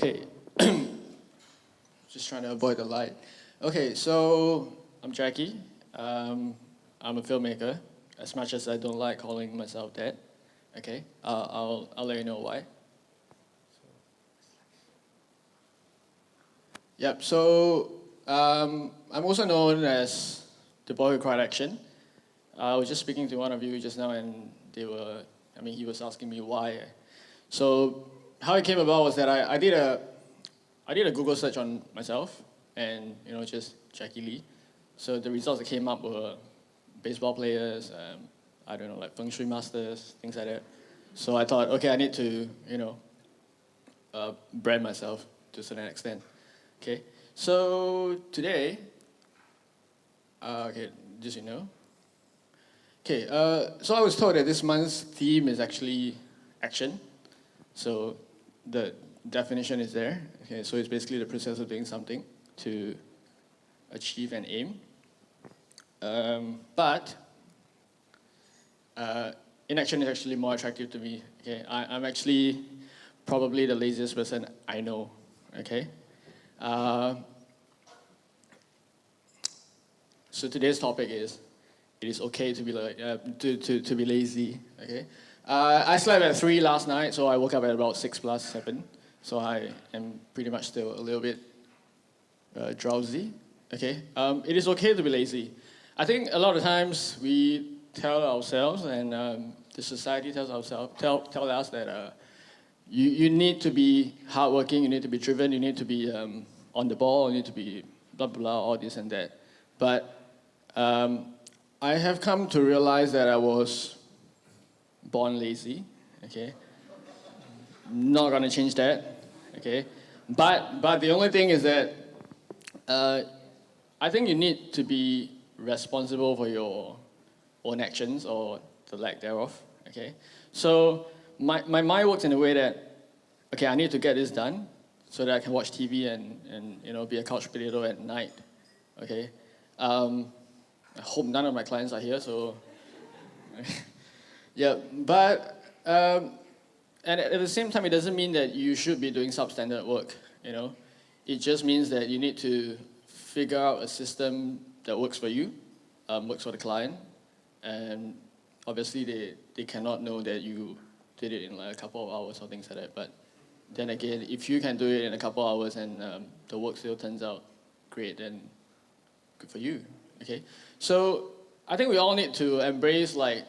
Okay, just trying to avoid the light. Okay, so I'm Jacky. I'm a filmmaker, as much as I don't like calling myself that. Okay, I'll let you know why. Yep, so I'm also known as the boy who cried action. I was just speaking to one of you just now, and he was asking me why. So how it came about was that I did a Google search on myself, and just Jacky Lee. So the results that came up were baseball players, I don't know, like feng shui masters, things like that. So I thought, okay, I need to brand myself to a certain extent. Okay, so today, okay, just Okay, so I was told that this month's theme is actually action. So the definition is there. Okay, so it's basically the process of doing something to achieve an aim. But inaction is actually more attractive to me. Okay, I'm actually probably the laziest person I know. Okay. So today's topic is it is okay to be to be lazy. Okay. I slept at 3 last night, so I woke up at about 6+7. So I am pretty much still a little bit drowsy. Okay. It is okay to be lazy. I think a lot of times we tell ourselves, and the society tells us that you need to be hardworking, you need to be driven, you need to be on the ball, you need to be blah blah, all this and that. But I have come to realize that I was born lazy. Okay, not gonna change that. Okay, but the only thing is that I think you need to be responsible for your own actions or the lack thereof. Okay, so my mind works in a way that okay, I need to get this done so that I can watch TV and be a couch potato at night. Okay, I hope none of my clients are here. So yeah, but and at the same time, it doesn't mean that you should be doing substandard work. It just means that you need to figure out a system that works for you, works for the client, and obviously they cannot know that you did it in like a couple of hours or things like that. But then again, if you can do it in a couple of hours and the work still turns out great, then good for you. Okay, so I think we all need to embrace like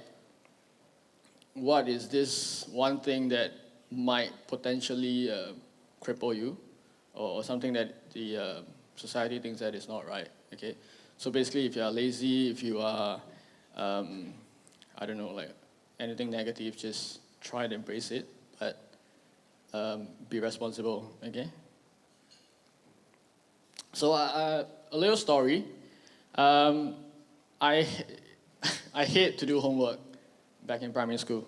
what is this one thing that might potentially cripple you, or something that the society thinks that is not right. Okay, so basically, if you are lazy, if you are, I don't know, like anything negative, just try to embrace it, but be responsible. Okay. So a little story. I I hate to do homework back in primary school.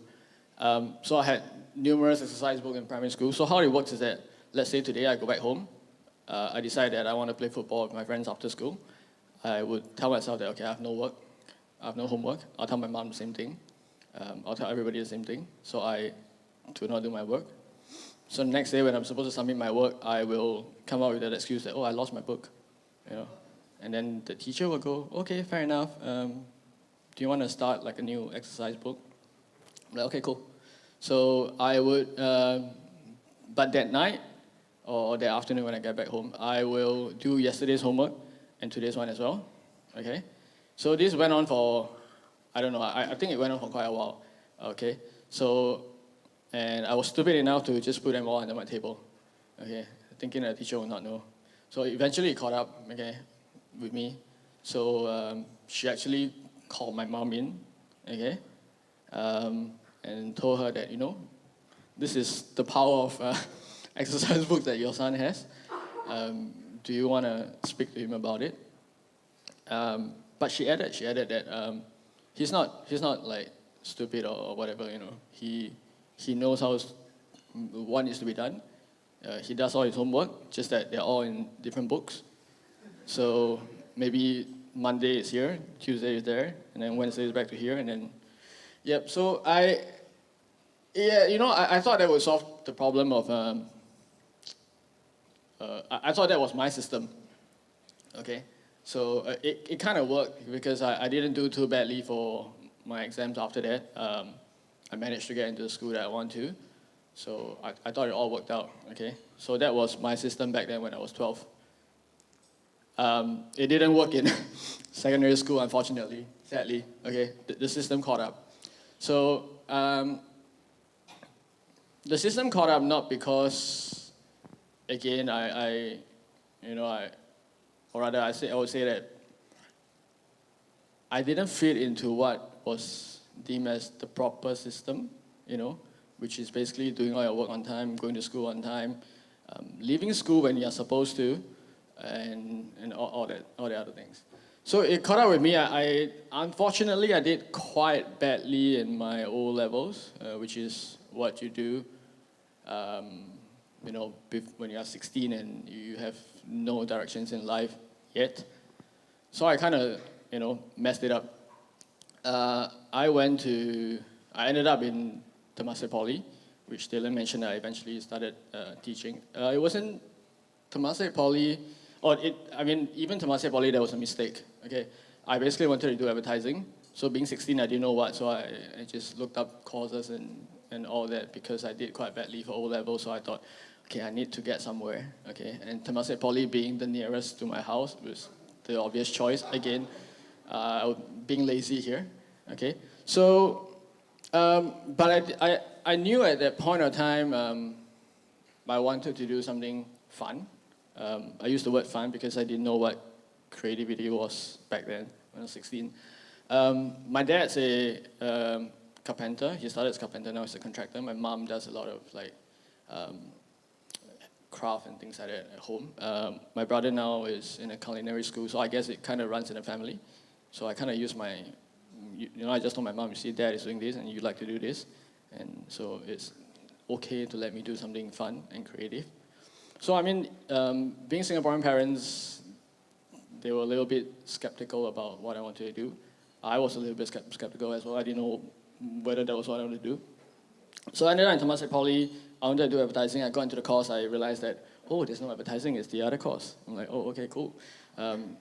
So I had numerous exercise books in primary school. So how it works is that, let's say today I go back home, I decide that I want to play football with my friends after school. I would tell myself that, okay, I have no work, I have no homework. I'll tell my mom the same thing. I'll tell everybody the same thing. So I do not do my work. So the next day when I'm supposed to submit my work, I will come up with that excuse that, oh, I lost my book. And then the teacher will go, okay, fair enough. Do you want to start like a new exercise book? I'm like, okay, cool. So I would, but that night or that afternoon when I get back home, I will do yesterday's homework and today's one as well. Okay. So this went on for, I don't know, I think it went on for quite a while. Okay. So, and I was stupid enough to just put them all under my table. Okay. Thinking that the teacher would not know. So eventually it caught up, okay, with me. So she actually called my mom in, okay, and told her that, this is the power of exercise book that your son has. Do you want to speak to him about it? But she added that he's not like stupid or whatever, He knows what needs to be done. He does all his homework, just that they're all in different books. So maybe Monday is here, Tuesday is there, and then Wednesday is back to here, and then, yep. So I thought that would solve the problem of, I thought that was my system, okay? So it kind of worked because I didn't do too badly for my exams after that. I managed to get into the school that I want to. So I thought it all worked out, okay? So that was my system back then when I was 12. It didn't work in secondary school, unfortunately, sadly, okay? The system caught up. So the system caught up not because, again, I would say that I didn't fit into what was deemed as the proper system, which is basically doing all your work on time, going to school on time, leaving school when you're supposed to, and all the other things. So it caught up with me. Unfortunately, I did quite badly in my O levels, which is what you do, when you are 16 and you have no directions in life yet. So I kind of, messed it up. I ended up in Temasek Poly, which Dylan mentioned that I eventually started teaching. It wasn't Temasek Poly, even Temasek Poly, there was a mistake, okay? I basically wanted to do advertising. So being 16, I didn't know what, so I just looked up courses and all that because I did quite badly for O-level, so I thought, okay, I need to get somewhere, okay? And Temasek Poly being the nearest to my house was the obvious choice. Again, being lazy here, okay? So, but I knew at that point of time I wanted to do something fun. I used the word fun because I didn't know what creativity was back then when I was 16. My dad's a carpenter. He started as a carpenter, now he's a contractor. My mom does a lot of craft and things like that at home. My brother now is in a culinary school, so I guess it kind of runs in the family. So I kind of use I just told my mom, you see, Dad is doing this and you like to do this. And so it's okay to let me do something fun and creative. So being Singaporean parents, they were a little bit skeptical about what I wanted to do. I was a little bit skeptical as well. I didn't know whether that was what I wanted to do. So I ended up in Temasek Poly. I wanted to do advertising. I got into the course. I realized that, there's no advertising. It's the other course. I'm like, okay, cool.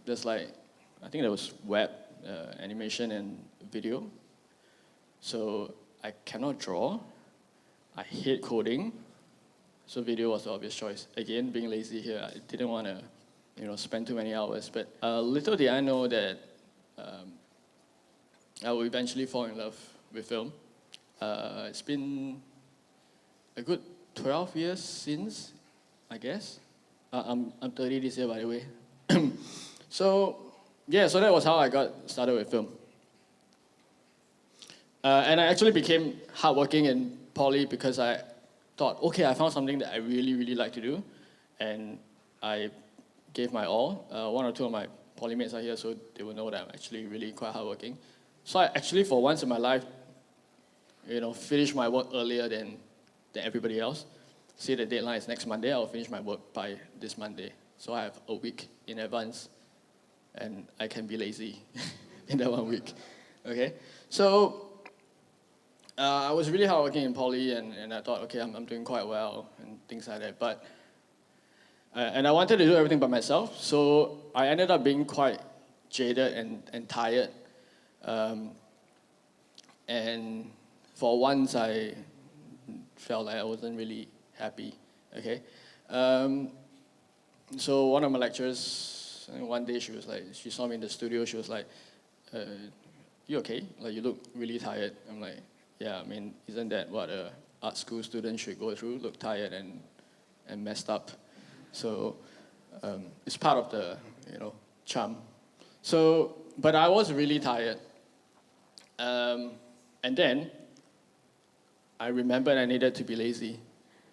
There's I think there was web, animation, and video. So I cannot draw. I hate coding. So video was the obvious choice. Again, being lazy here, I didn't want to, spend too many hours. But little did I know that I would eventually fall in love with film. It's been a good 12 years since, I guess. I'm 30 this year, by the way. So that was how I got started with film. And I actually became hardworking in poly because I thought, okay, I found something that I really, really like to do. And I gave my all. One or two of my poly mates are here, so they will know that I'm actually really quite hardworking. So I actually, for once in my life, finish my work earlier than everybody else. Say the deadline is next Monday, I'll finish my work by this Monday. So I have a week in advance, and I can be lazy in that 1 week, okay? So I was really hardworking in poly, and I thought, okay, I'm doing quite well, and things like that. But and I wanted to do everything by myself, so I ended up being quite jaded and tired. And for once, I felt like I wasn't really happy, okay? So one of my lecturers, one day she saw me in the studio, she was like, you okay? You look really tired. I'm like, yeah, isn't that what a art school student should go through? Look tired and messed up. So it's part of the, charm. So, but I was really tired. And then I remembered I needed to be lazy.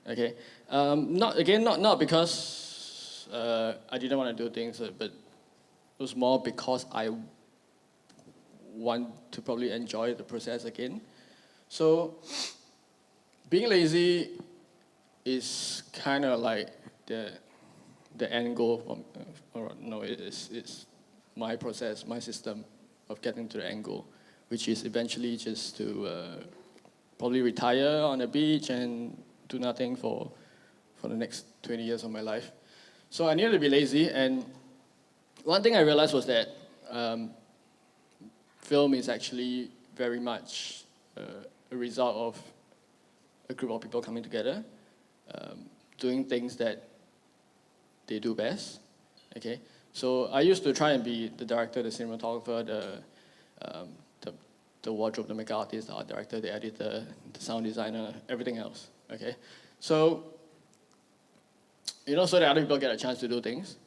Okay, not because I didn't want to do things, but it was more because I want to probably enjoy the process again. So being lazy is kind of like the end goal or no, it's my process, my system of getting to the end goal, which is eventually just to probably retire on the beach and do nothing for the next 20 years of my life. So I needed to be lazy, and one thing I realized was that film is actually very much a result of a group of people coming together, doing things that they do best. Okay, so I used to try and be the director, the cinematographer, the wardrobe, the makeup artist, the art director, the editor, the sound designer, everything else. Okay, so so that other people get a chance to do things.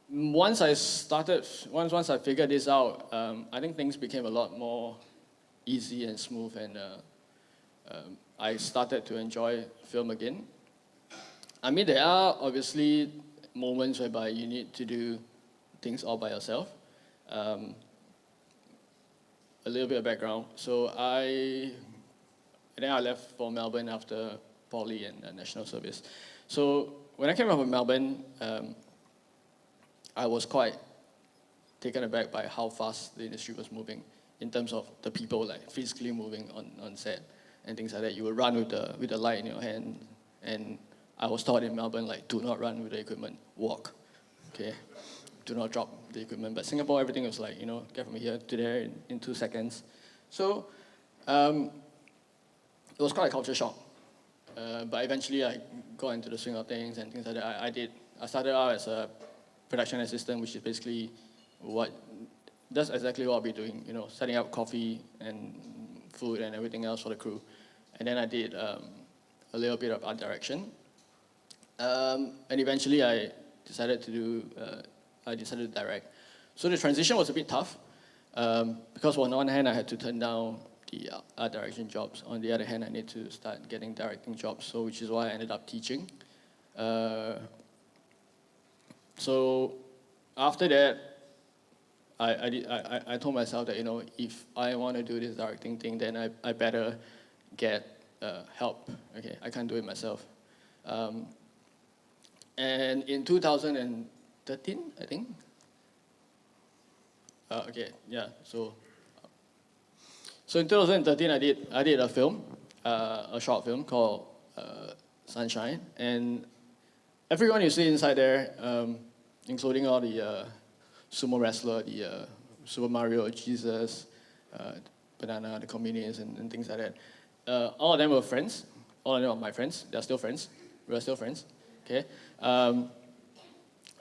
Once I figured this out, I think things became a lot more easy and smooth, and I started to enjoy film again. I mean, there are obviously moments whereby you need to do things all by yourself. A little bit of background. So then I left for Melbourne after Poly and National Service. So when I came out of Melbourne, I was quite taken aback by how fast the industry was moving in terms of the people like physically moving on set and things like that. You would run with the light in your hand, and I was taught in Melbourne, like, do not run with the equipment, walk, okay? Do not drop the equipment. But Singapore, everything was like, get from here to there in 2 seconds. So it was quite a culture shock. But eventually I got into the swing of things and things like that. I started out as a production assistant, which is basically that's exactly what I'll be doing, setting up coffee and food and everything else for the crew. And then I did a little bit of art direction. And eventually I decided to direct. So the transition was a bit tough, because on one hand I had to turn down the art direction jobs. On the other hand, I need to start getting directing jobs, so which is why I ended up teaching. So after that, I told myself that, if I want to do this directing thing, then I better get help. Okay, I can't do it myself. And in 2013, I think. So in 2013, I did a film, a short film called Sunshine, and everyone you see inside there, including all the sumo wrestler, the Super Mario, Jesus, Banana, the communists, and things like that. All of them were friends. All of them are my friends. They're still friends. We're still friends. Okay.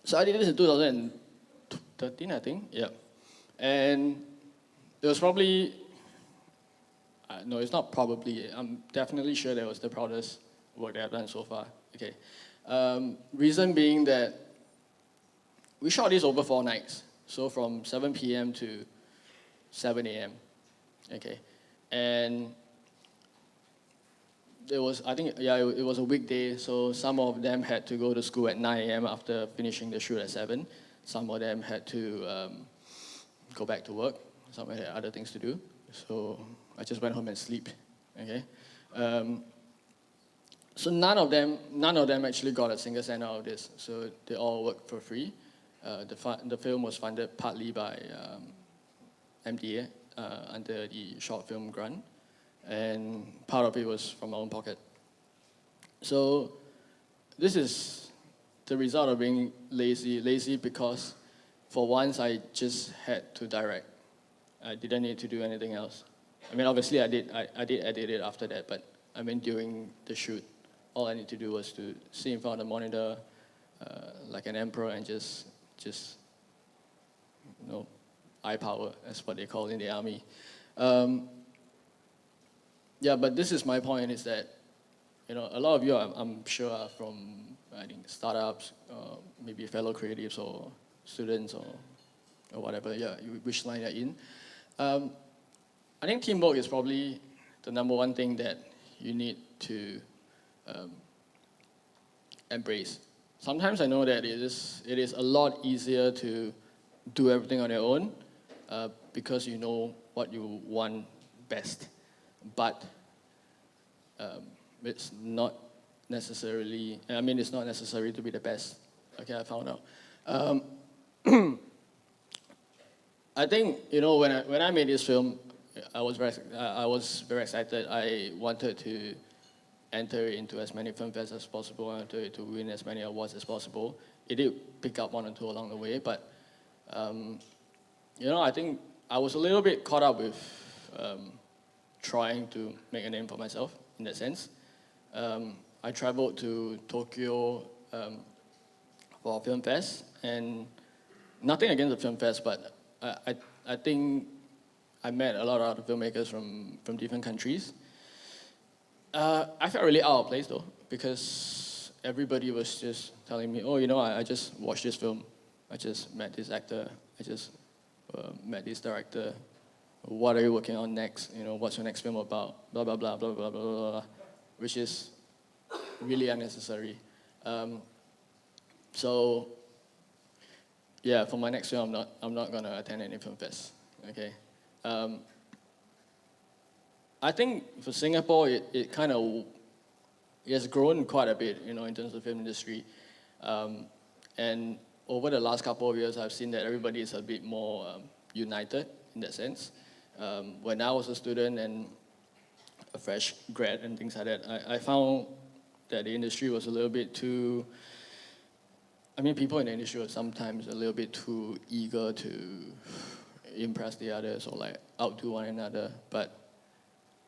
So I did this in 2013, I think. Yeah. And it was probably, no, it's not probably. I'm definitely sure that was the proudest work that I've done so far. Okay. Reason being that we shot this over 4 nights. So from 7 p.m. to 7 a.m. Okay. And it was a weekday, so some of them had to go to school at 9 a.m. after finishing the shoot at 7. Some of them had to go back to work. Some had other things to do. So I just went home and sleep. Okay. So none of them actually got a single cent out of this. So they all worked for free. The film was funded partly by MDA under the short film grant, and part of it was from my own pocket. So this is the result of being lazy. Lazy because for once I just had to direct. I didn't need to do anything else. I mean, obviously I did edit it after that, but I mean during the shoot, all I need to do was to sit in front of the monitor like an emperor and just eye power, that's what they call it in the army. But this is my point, is that a lot of you, I'm sure, are from, I think, startups, maybe fellow creatives or students or whatever, which line you're in. Um, I think teamwork is probably the number one thing that you need to um, embrace. Sometimes I know that it is a lot easier to do everything on your own because you know what you want best. But um, it's not necessarily, I mean, it's not necessary to be the best. Okay, I found out. Um, I think, when I made this film, I was very excited. I wanted to enter into as many film fairs as possible. I wanted to win as many awards as possible. It did pick up one or two along the way, but um, I think I was a little bit caught up with um, trying to make a name for myself in that sense. I traveled to Tokyo for a film fest, and nothing against the film fest, but I think I met a lot of other filmmakers from different countries. I felt really out of place though, because everybody was just telling me, oh, I just watched this film. I just met this actor. I just met this director. What are you working on next? What's your next film about? Blah, blah, blah, blah, blah, blah, blah, blah, which is really unnecessary. Um, so, yeah, for my next film, I'm not gonna attend any film fest. Okay. Um, I think for Singapore, it kind of it has grown quite a bit, in terms of the film industry. Um, and over the last couple of years, I've seen that everybody is a bit more united in that sense. When I was a student and a fresh grad and things like that, I found that the industry was a little bit too. I mean, people in the industry were sometimes a little bit too eager to impress the others or like outdo one another. But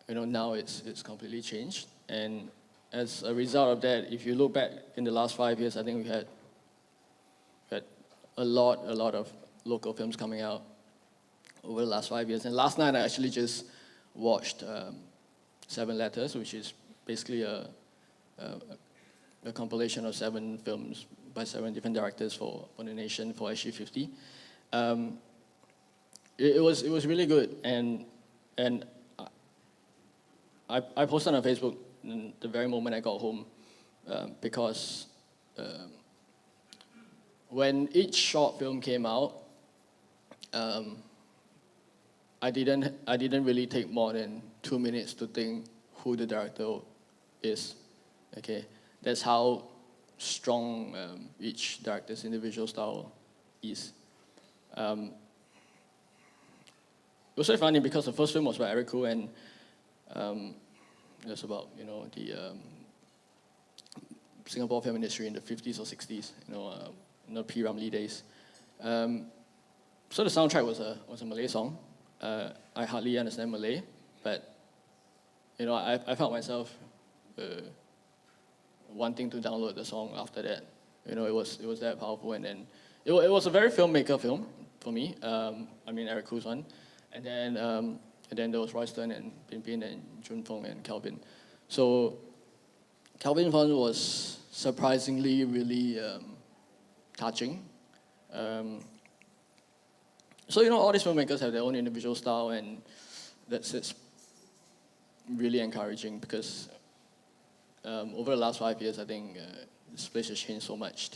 now it's completely changed. And as a result of that, if you look back in the last 5 years, I think we had a lot of local films coming out over the last 5 years. And last night I actually just watched Seven Letters, which is basically a compilation of 7 films by 7 different directors for the nation for SG50. Um, it was really good, and I posted on Facebook the very moment I got home because when each short film came out, um, I didn't really take more than 2 minutes to think who the director is. Okay, that's how strong each director's individual style is. Um, it was so funny because the first film was by Eric Koo, and it was about the Singapore film industry in the 50s or 60s, P. Ramlee days. So the soundtrack was a Malay song. I hardly understand Malay, but I felt myself wanting to download the song after that. It was that powerful, and then it was a very filmmaker film for me. Eric Koo's one, and then there was Royston and Bin Bin and Jun Feng and Calvin. So Calvin's one was surprisingly really touching. So all these filmmakers have their own individual style, and it's really encouraging because over the last 5 years, I think this place has changed so much.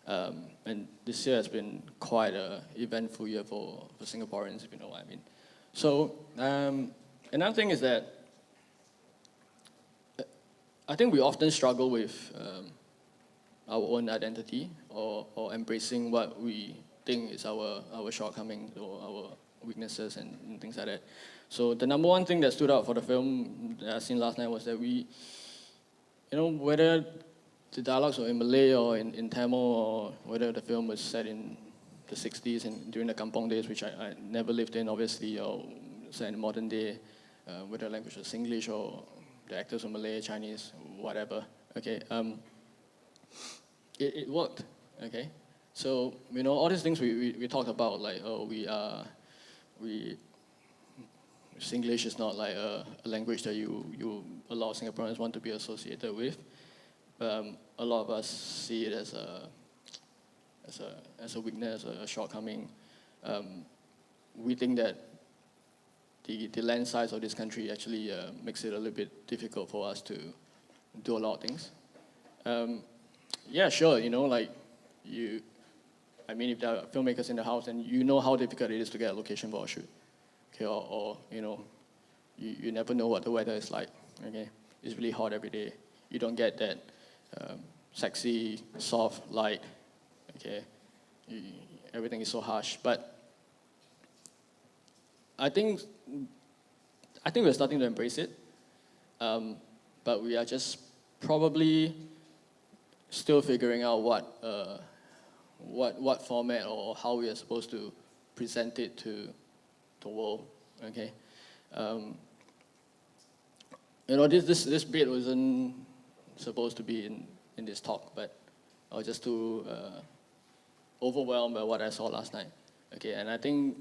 And this year has been quite an eventful year for Singaporeans, if you know what I mean. So another thing is that I think we often struggle with our own identity or embracing what we think is our shortcomings or our weaknesses and things like that. So the number one thing that stood out for the film that I seen last night was that we, whether the dialogues were in Malay or in Tamil, or whether the film was set in the 60s and during the kampong days, which I never lived in, obviously, or set in modern day, whether the language was English or the actors were Malay, Chinese, whatever. Okay, it worked. Okay, so all these things we talked about, like Singlish is not like a language that you a lot of Singaporeans want to be associated with. A lot of us see it as a weakness, a shortcoming. We think that the land size of this country actually makes it a little bit difficult for us to do a lot of things. Yeah, sure, like if there are filmmakers in the house, and you know how difficult it is to get a location for a shoot, okay, or you never know what the weather is like, okay? It's really hot every day. You don't get that sexy, soft light, okay? Everything is so harsh, but I think we're starting to embrace it, but we are just probably still figuring out what format or how we are supposed to present it to the world. Okay, this bit wasn't supposed to be in this talk, but I was just too overwhelmed by what I saw last night. Okay, and I think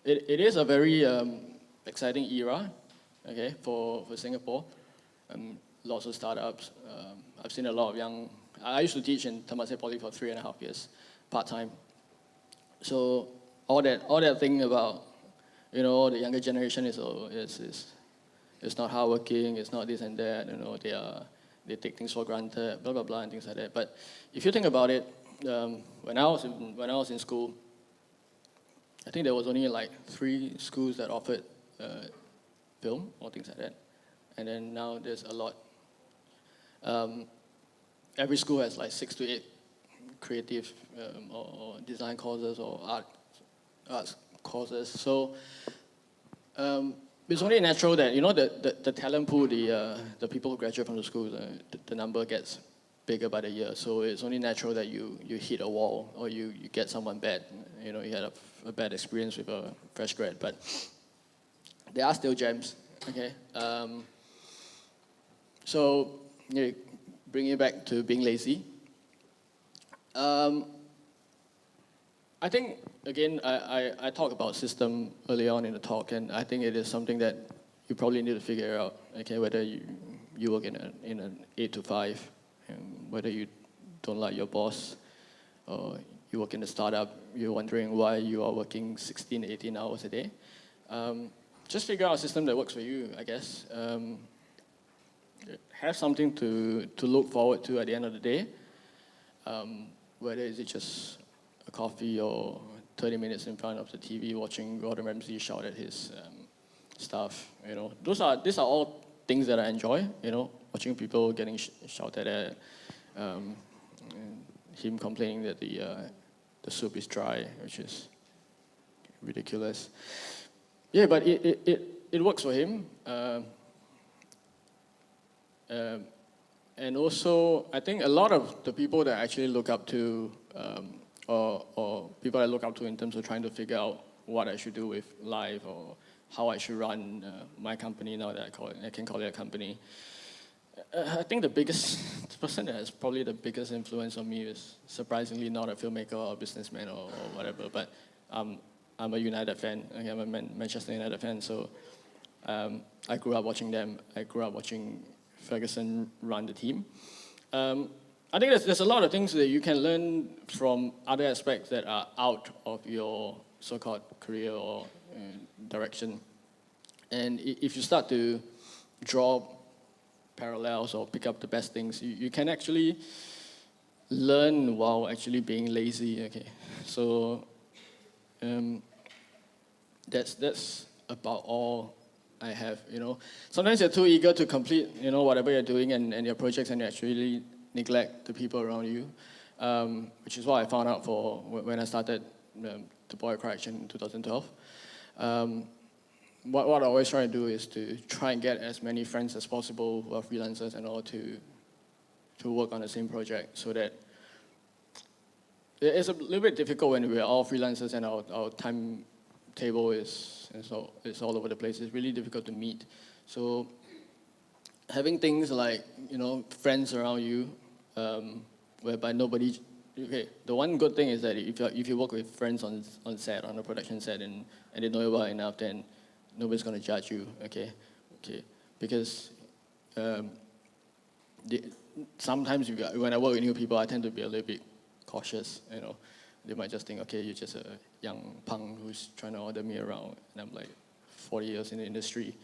it is a very exciting era, okay, for Singapore. Lots of startups. I've seen a lot of young. I used to teach in Temasek Poly for 3.5 years, part-time. So all that thing about the younger generation is not hardworking. It's not this and that. They take things for granted, blah blah blah, and things like that. But if you think about it, when I was in school, I think there was only like 3 schools that offered film or things like that, and then now there's a lot. Every school has like 6 to 8 creative or design courses or arts courses. So it's only natural that the talent pool, the people who graduate from the schools, the number gets bigger by the year. So it's only natural that you hit a wall or you get someone bad. You had a bad experience with a fresh grad, but there are still gems. Okay. So bring it back to being lazy. I think, again, I talked about system early on in the talk, and I think it is something that you probably need to figure out, okay, whether you work in an 8 to 5, and whether you don't like your boss, or you work in a startup, you're wondering why you are working 16, 18 hours a day. Just figure out a system that works for you, I guess. Have something to look forward to at the end of the day. Whether is it just a coffee or 30 minutes in front of the TV watching Gordon Ramsay shout at his stuff. These are all things that I enjoy. Watching people getting shouted at, and him complaining that the soup is dry, which is ridiculous. Yeah, but it works for him. And also, I think a lot of the people that I actually look up to, or people I look up to in terms of trying to figure out what I should do with life or how I should run my company now that I can call it a company. I think the person that has probably the biggest influence on me is surprisingly not a filmmaker or a businessman or whatever, but I'm a United fan. Okay, I'm a Manchester United fan, so I grew up watching them. I grew up watching Ferguson run the team. I think there's a lot of things that you can learn from other aspects that are out of your so-called career or direction. And if you start to draw parallels or pick up the best things, you can actually learn while actually being lazy. Okay, so that's about all I have. Sometimes you're too eager to complete whatever you're doing and your projects, and you actually neglect the people around you, which is what I found out when I started the Boy Correction in 2012. What I always try to do is to try and get as many friends as possible who are freelancers and all to work on the same project, so that it's a little bit difficult when we're all freelancers and our timetable is all over the place. It's really difficult to meet. So having things like friends around you, whereby nobody. Okay, the one good thing is that if you work with friends on set, on a production set, and they know you well enough, then nobody's going to judge you. Okay, because sometimes when I work with new people, I tend to be a little bit cautious. They might just think, okay, you're just a young punk who's trying to order me around, and I'm like, 40 years in the industry.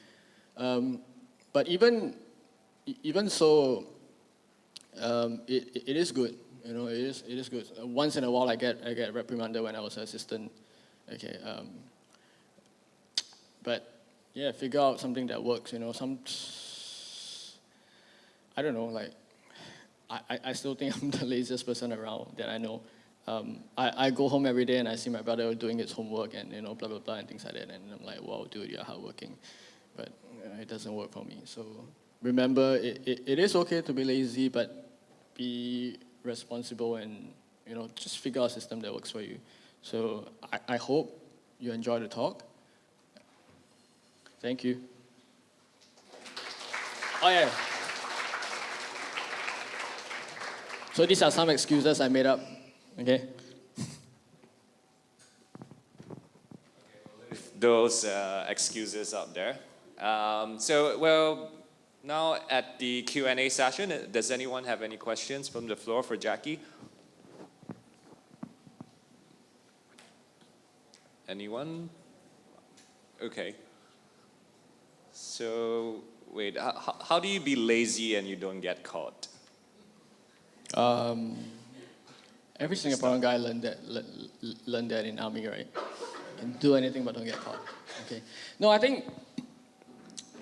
But even so, it is good. You know, it is good. Once in a while, I get reprimanded when I was an assistant. Okay, but yeah, figure out something that works. You know, I don't know. Like, I still think I'm the laziest person around that I know. I go home every day and I see my brother doing his homework and blah blah blah and things like that, and I'm like, wow, dude, you're hardworking, but it doesn't work for me. So remember, it is okay to be lazy, but be responsible and just figure out a system that works for you. So I hope you enjoy the talk. Thank you. Oh yeah. So these are some excuses I made up. Okay. Those excuses out there. Now at the Q&A session, does anyone have any questions from the floor for Jacky? Anyone? Okay. So wait, how do you be lazy and you don't get caught? Every Singaporean guy learned that in army, right? Can do anything but don't get caught. Okay. No, I think.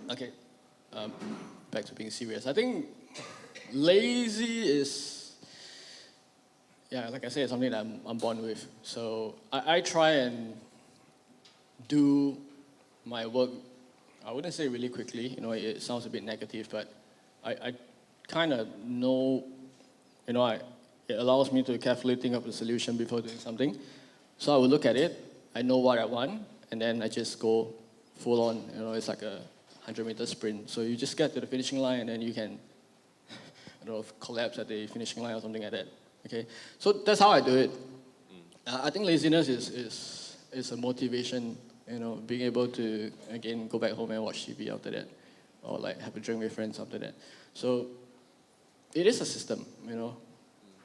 Okay. Back to being serious. I think lazy is, like I said, it's something that I'm born with. So I try and do my work. I wouldn't say really quickly. It sounds a bit negative, but I kind of know. It allows me to carefully think of the solution before doing something. So I will look at it, I know what I want, and then I just go full on. It's like a 100-meter sprint. So you just get to the finishing line, and then you can, collapse at the finishing line or something like that. Okay, so that's how I do it. I think laziness is a motivation. Being able to again go back home and watch TV after that, or like have a drink with friends after that. So it is a system.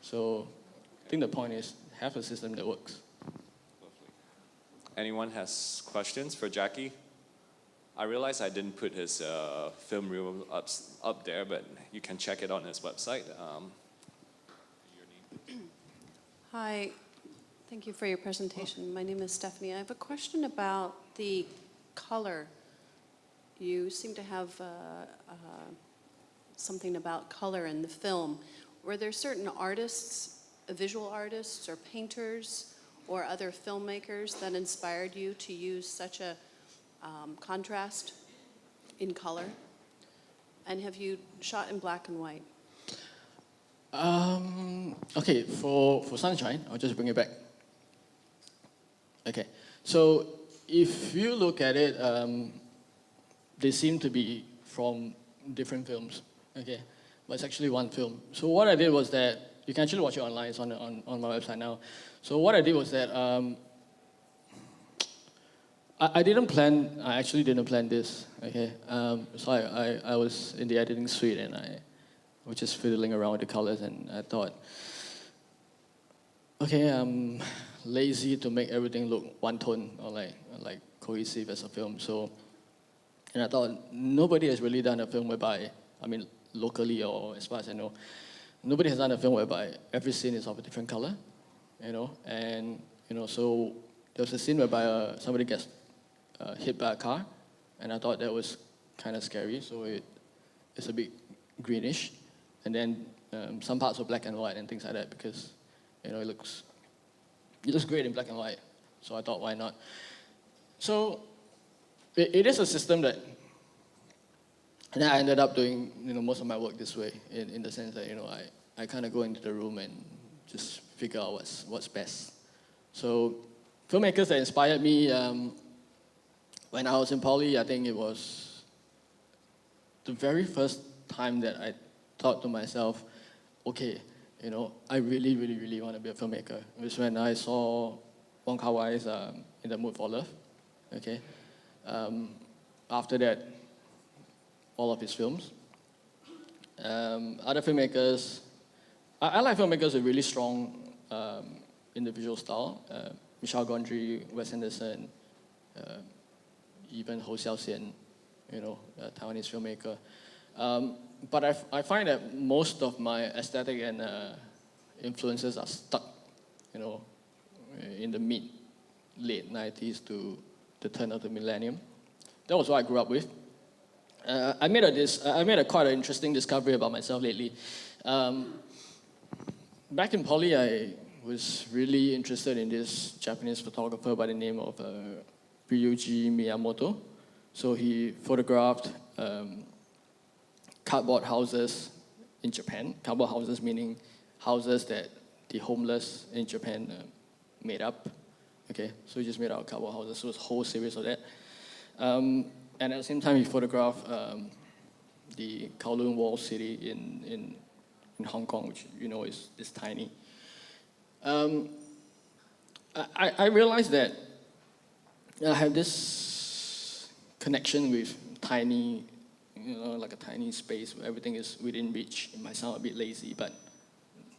So I think the point is have a system that works. Lovely. Anyone has questions for Jacky? I realize I didn't put his film reel up there, but you can check it on his website. Hi, thank you for your presentation. My name is Stephanie. I have a question about the color. You seem to have something about color in the film. Were there certain artists, visual artists or painters or other filmmakers that inspired you to use such a contrast in color? And have you shot in black and white? Okay, for Sunshine, I'll just bring it back. Okay, so if you look at it, they seem to be from different films. Okay, but it's actually one film. So what I did was that, you can actually watch it online, it's on my website now. So what I did was that, I actually didn't plan this, okay? So I was in the editing suite and I was just fiddling around with the colors, and I thought, okay, I'm lazy to make everything look one tone or like cohesive as a film. So, and I thought, nobody has really done a film whereby, locally or as far as I know, nobody has done a film whereby every scene is of a different color, and so there was a scene whereby somebody gets hit by a car, and I thought that was kind of scary, so it's a bit greenish, and then some parts were black and white and things like that, because it looks great in black and white, so I thought, why not? So it is a system that. And I ended up doing, most of my work this way, in the sense that, I kind of go into the room and just figure out what's best. So, filmmakers that inspired me, when I was in poly, I think it was the very first time that I thought to myself, okay, I really, really, really want to be a filmmaker. It was when I saw Wong Kar-wai's In the Mood for Love, okay? After that, all of his films. Other filmmakers, I like filmmakers with really strong individual style. Michel Gondry, Wes Anderson, even Ho Xiaoxian, a Taiwanese filmmaker. But I find that most of my aesthetic and influences are stuck, in the late 90s to the turn of the millennium. That was what I grew up with. I made a quite an interesting discovery about myself lately. Back in poly, I was really interested in this Japanese photographer by the name of Ryuji Miyamoto. So he photographed cardboard houses in Japan. Cardboard houses meaning houses that the homeless in Japan made up. Okay, so he just made out cardboard houses. So it was a whole series of that. And at the same time, he photographed the Kowloon Wall City in Hong Kong, which is tiny. I realized that I have this connection with tiny, like a tiny space where everything is within reach. It might sound a bit lazy, but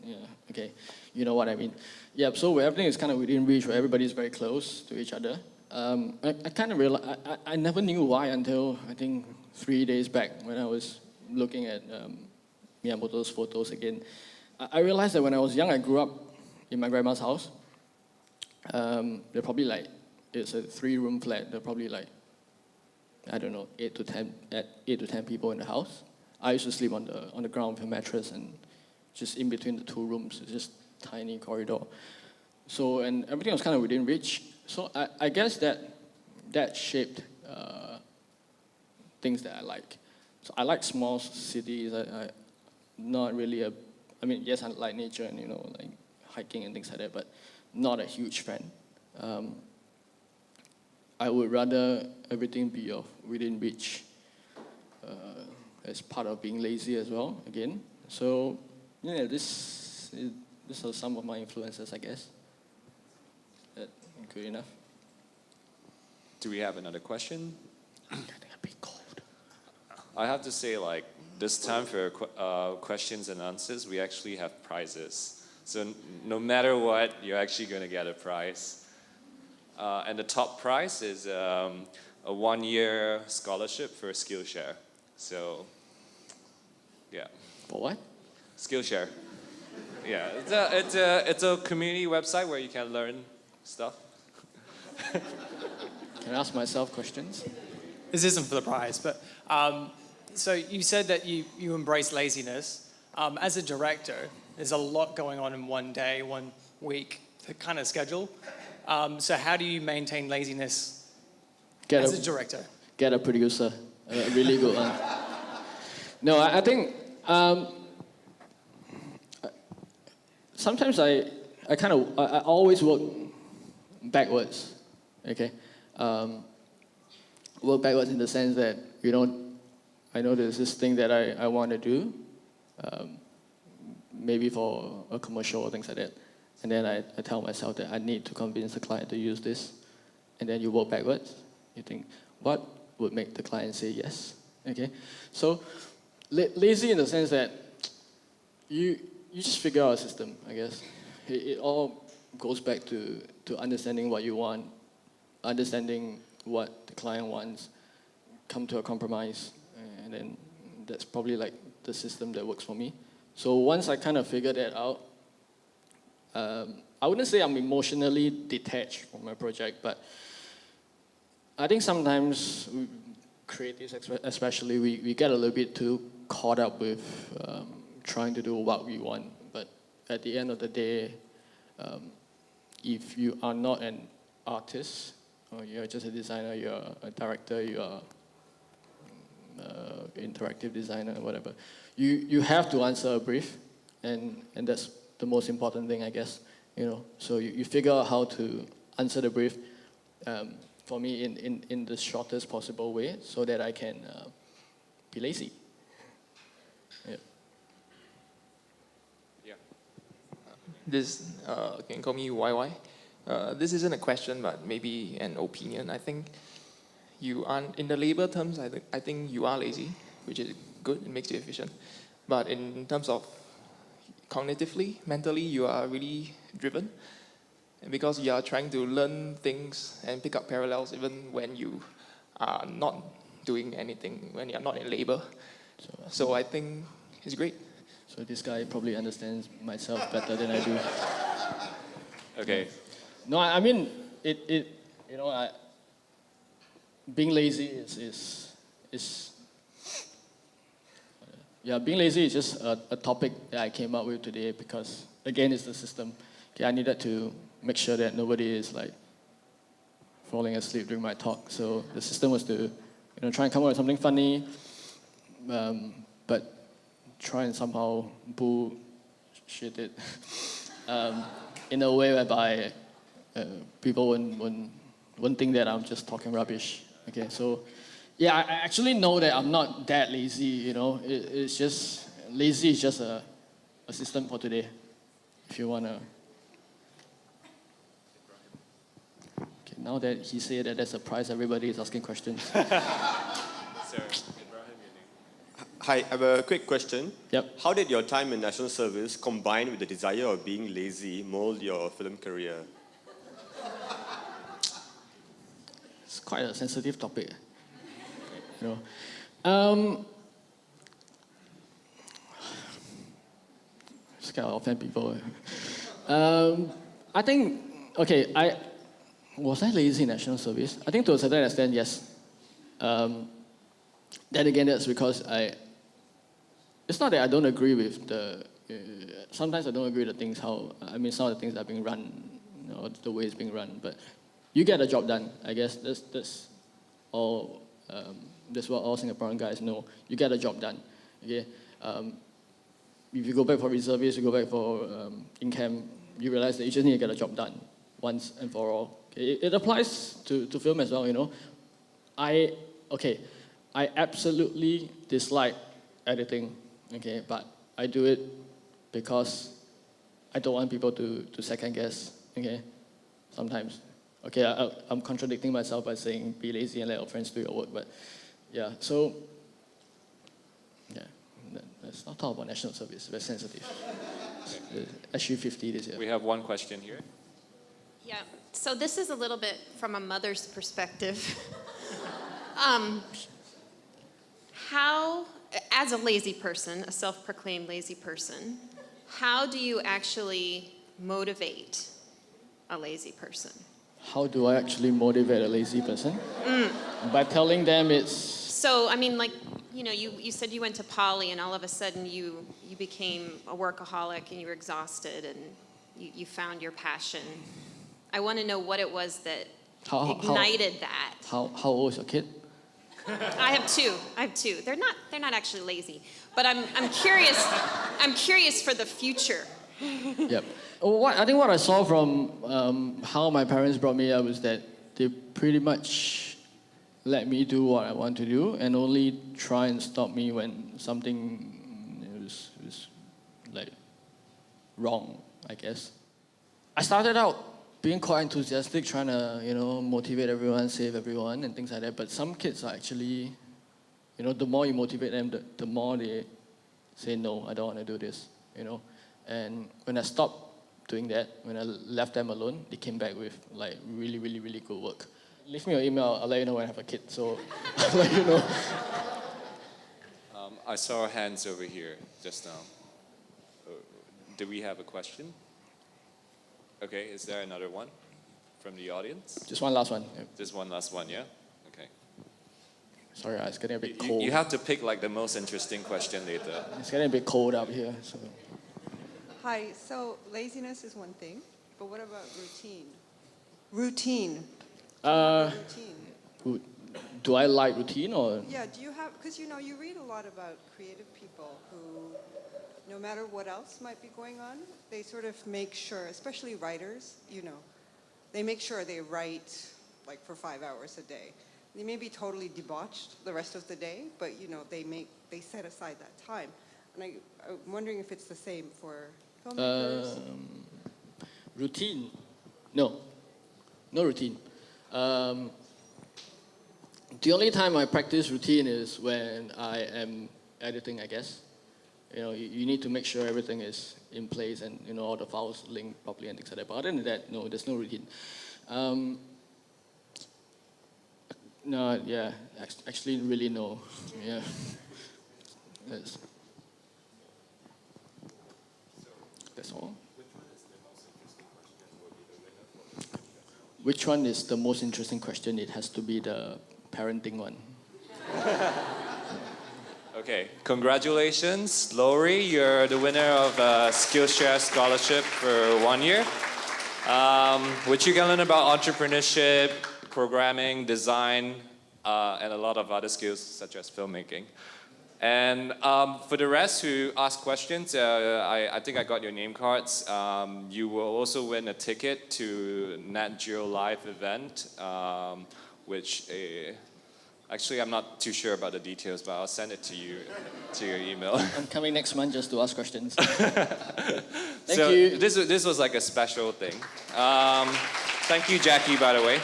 yeah, okay, you know what I mean. Yeah, so where everything is kind of within reach, where everybody is very close to each other. I kind of realized, I never knew why until I think 3 days back when I was looking at Miyamoto's photos again. I realized that when I was young, I grew up in my grandma's house. They're probably it's a 3-room flat. They're probably 8 to 10 people in the house. I used to sleep on the ground with a mattress and just in between the 2 rooms, it's just tiny corridor. So, and everything was kind of within reach. So I guess that shaped things that I like. So I like small cities. I not really yes, I like nature and like hiking and things like that, but not a huge fan. I would rather everything be within reach as part of being lazy as well. Again, so yeah, this are some of my influences, I guess. Good enough. Do we have another question? I think I'd be cold. I have to say, this time for questions and answers, we actually have prizes. So no matter what, you're actually going to get a prize. And the top prize is a 1-year scholarship for Skillshare. So, yeah. For what? Skillshare. Yeah, it's a community website where you can learn stuff. Can I ask myself questions? This isn't for the prize, but so you said that you embrace laziness. As a director, there's a lot going on in one day, 1 week, the kind of schedule. So how do you maintain laziness as a director? Get a producer, a really good one. No, I think sometimes I always work backwards. Okay, work backwards in the sense that I know there's this thing that I want to do, maybe for a commercial or things like that, and then I tell myself that I need to convince the client to use this, and then you work backwards. You think, what would make the client say yes? Okay, so lazy in the sense that you just figure out a system, I guess. It all goes back to understanding what you want, understanding what the client wants, come to a compromise, and then that's probably the system that works for me. So once I kind of figured that out, I wouldn't say I'm emotionally detached from my project, but I think sometimes creatives especially, we get a little bit too caught up with trying to do what we want. But at the end of the day, if you are not an artist, or you're just a designer, you're a director, you're interactive designer, whatever, you have to answer a brief, and that's the most important thing, I guess. So you figure out how to answer the brief. For me, in the shortest possible way, so that I can be lazy. Yeah. Yeah. This can call me YY. This isn't a question, but maybe an opinion. I think you are, in the labor terms, I think you are lazy, which is good. It makes you efficient. But in terms of cognitively, mentally, you are really driven, because you are trying to learn things and pick up parallels even when you are not doing anything when you're not in labor. So I think it's great. So this guy probably understands myself better than I do. Okay. No, I mean, being lazy being lazy is just a topic that I came up with today because, again, it's the system. Okay, I needed to make sure that nobody is like falling asleep during my talk. So the system was to, try and come up with something funny, but try and somehow bullshit it in a way whereby people won't think that I'm just talking rubbish. Okay, so yeah, I actually know that I'm not that lazy. It's just lazy is just a system for today. If you wanna. Okay, now that he said that there's a prize, everybody is asking questions. Sir, Ibrahim, your name. Hi, I have a quick question. Yep. How did your time in national service combined with the desire of being lazy mold your film career? It's quite a sensitive topic. Just kind of offend people. I think, okay, was I lazy in national service? I think to a certain extent, yes. Then again, that's because it's not that I don't agree with sometimes I don't agree with some of the things that are being run, the way it's being run, but you get the job done. I guess that's all. That's what all Singaporean guys know. You get the job done. Okay. If you go back for reservists, you go back for in camp, you realize that you just need to get the job done once and for all. Okay? It applies to film as well. I absolutely dislike editing. Okay, but I do it because I don't want people to second guess. Okay, sometimes. Okay, I'm contradicting myself by saying be lazy and let your friends do your work, but yeah, so yeah, let's not talk about national service, very sensitive. SU 50 this year. We have one question here. Yeah, so this is a little bit from a mother's perspective. How, as a lazy person, a self-proclaimed lazy person, how do you actually motivate a lazy person? How do I actually motivate a lazy person? By telling them it's... So, I mean, like, you said you went to poly and all of a sudden you became a workaholic and you were exhausted and you found your passion. I want to know what it was that ignited that. How old is your kid? I have two. They're not actually lazy, but I'm curious. I'm curious for the future. Yep. I think what I saw from how my parents brought me up was that they pretty much let me do what I want to do and only try and stop me when something was like wrong, I guess. I started out being quite enthusiastic, trying to motivate everyone, save everyone, and things like that. But some kids are actually, the more you motivate them, the more they say no, I don't want to do this. And when I stopped doing that, when I left them alone, they came back with like really, really, really good work. Leave me your email, I'll let you know when I have a kid, so I'll let you know. I saw hands over here just now. Do we have a question? Okay, is there another one from the audience? Just one last one. Yep. Just one last one, yeah? Okay. Sorry, it's getting a bit cold. You have to pick like the most interesting question later. It's getting a bit cold up here, so... Hi, so laziness is one thing, but what about routine? Routine. Routine. Do I like routine or? Yeah, do you have, because you read a lot about creative people who, no matter what else might be going on, they sort of make sure, especially writers, they make sure they write like for 5 hours a day. They may be totally debauched the rest of the day, but they set aside that time. And I'm wondering if it's the same for filmmakers. Routine? No routine. The only time I practice routine is when I am editing, I guess. You need to make sure everything is in place and all the files link properly and things like that. But other than that, no, there's no routine. No, yeah, actually, really no. Yeah. That's all. Which one is the most interesting question? It has to be the parenting one. Okay, congratulations, Lori. You're the winner of a Skillshare scholarship for 1 year, which you can learn about entrepreneurship, programming, design, and a lot of other skills such as filmmaking. And for the rest who ask questions, I think I got your name cards. You will also win a ticket to Nat Geo Live event, which actually I'm not too sure about the details, but I'll send it to you to your email. I'm coming next month just to ask questions. Thank So you. this was like a special thing. Thank you, Jacky, by the way.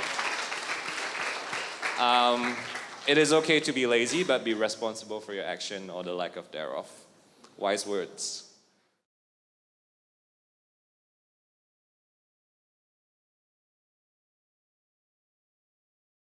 It is okay to be lazy, but be responsible for your action or the lack of thereof. Wise words.